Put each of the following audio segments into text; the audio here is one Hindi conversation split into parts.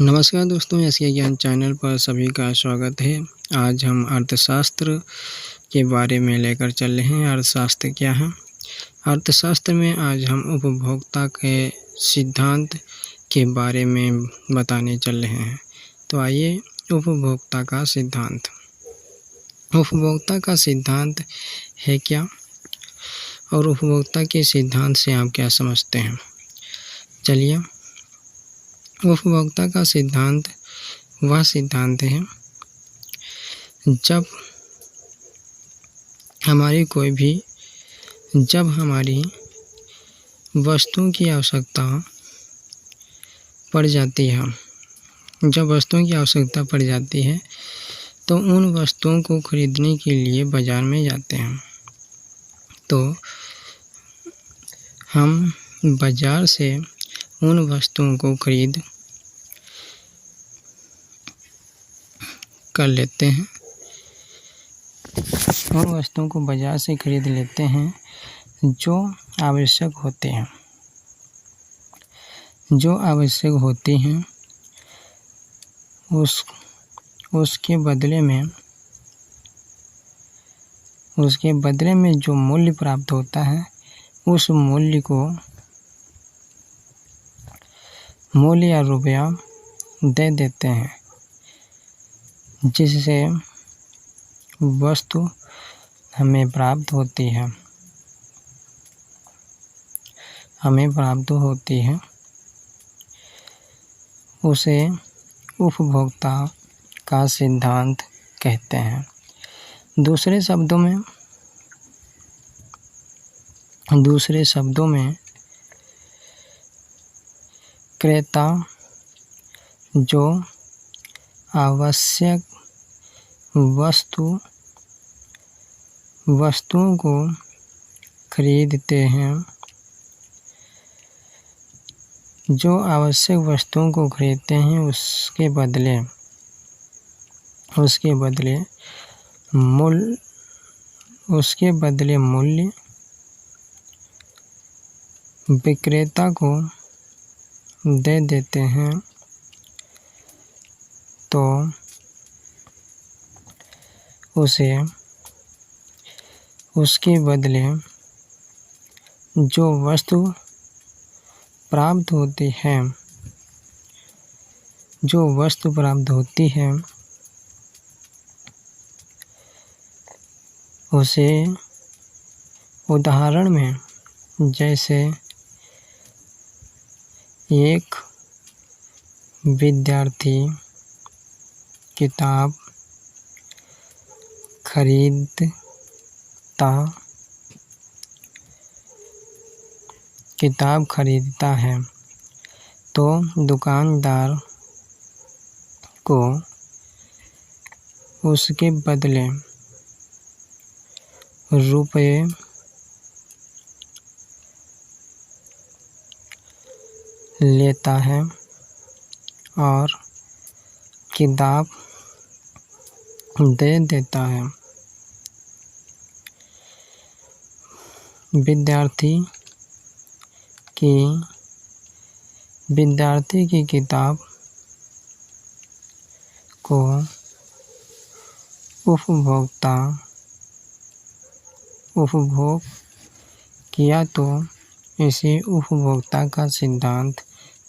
नमस्कार दोस्तों, एसके ज्ञान चैनल पर सभी का स्वागत है। आज हम अर्थशास्त्र के बारे में लेकर चल रहे हैं। अर्थशास्त्र क्या है? अर्थशास्त्र में आज हम उपभोक्ता के सिद्धांत के बारे में बताने चल रहे हैं। तो आइए, उपभोक्ता का सिद्धांत। उपभोक्ता का सिद्धांत है क्या, और उपभोक्ता के सिद्धांत से आप क्या समझते हैं? चलिए, उपभोक्ता का सिद्धांत वह सिद्धांत है जब हमारी वस्तुओं की आवश्यकता पड़ जाती है। जब वस्तुओं की आवश्यकता पड़ जाती है तो उन वस्तुओं को खरीदने के लिए बाज़ार में जाते हैं। तो हम बाज़ार से उन वस्तुओं को खरीद कर लेते हैं। उन वस्तुओं को बाज़ार से खरीद लेते हैं जो आवश्यक होते हैं। जो आवश्यक होती हैं उसके बदले में जो मूल्य प्राप्त होता है, उस मूल्य को मूल्य या रुपया दे देते हैं, जिससे वस्तु हमें प्राप्त होती है। उसे उपभोक्ता का सिद्धांत कहते हैं। दूसरे शब्दों में क्रेता जो आवश्यक वस्तुओं को खरीदते हैं, उसके बदले मूल्य विक्रेता को दे देते हैं। तो उसके बदले जो वस्तु प्राप्त होती है, उसे उदाहरण में जैसे एक विद्यार्थी किताब खरीदता है तो दुकानदार को उसके बदले रुपये लेता है और किताब दे देता है। विद्यार्थी की किताब को उपभोग किया तो इसे उपभोक्ता का सिद्धांत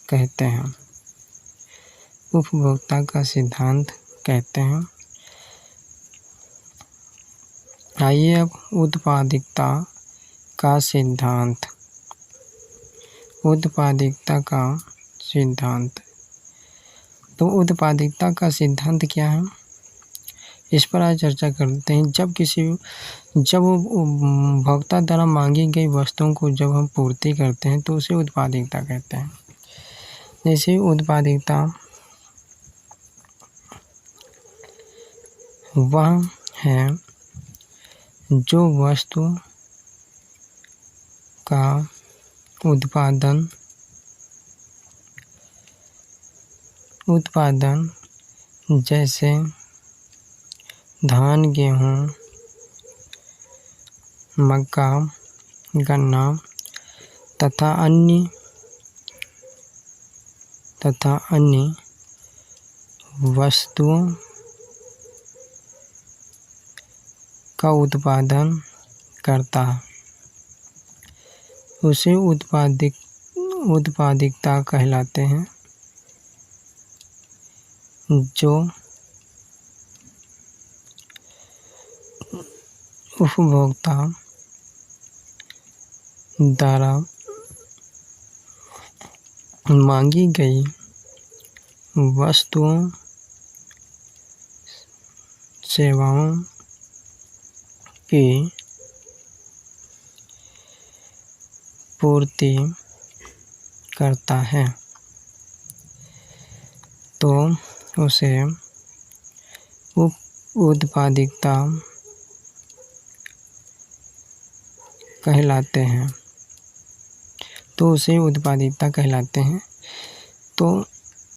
कहते हैं। आइए अब उत्पादकता का सिद्धांत। तो उत्पादकता का सिद्धांत क्या है, इस पर आज चर्चा करते हैं। जब उपभोक्ता द्वारा मांगी गई वस्तुओं को जब हम पूर्ति करते हैं तो उसे उत्पादकता कहते हैं। जैसे उत्पादकता वह है जो वस्तु का उत्पादन जैसे धान, गेहूँ, मक्का, गन्ना तथा अन्य वस्तुओं का उत्पादन करता है उसे उत्पादिकता कहलाते हैं। जो उपभोक्ता द्वारा मांगी गई वस्तुओं सेवाओं की पूर्ति करता है तो उसे उत्पादिकता कहलाते हैं। तो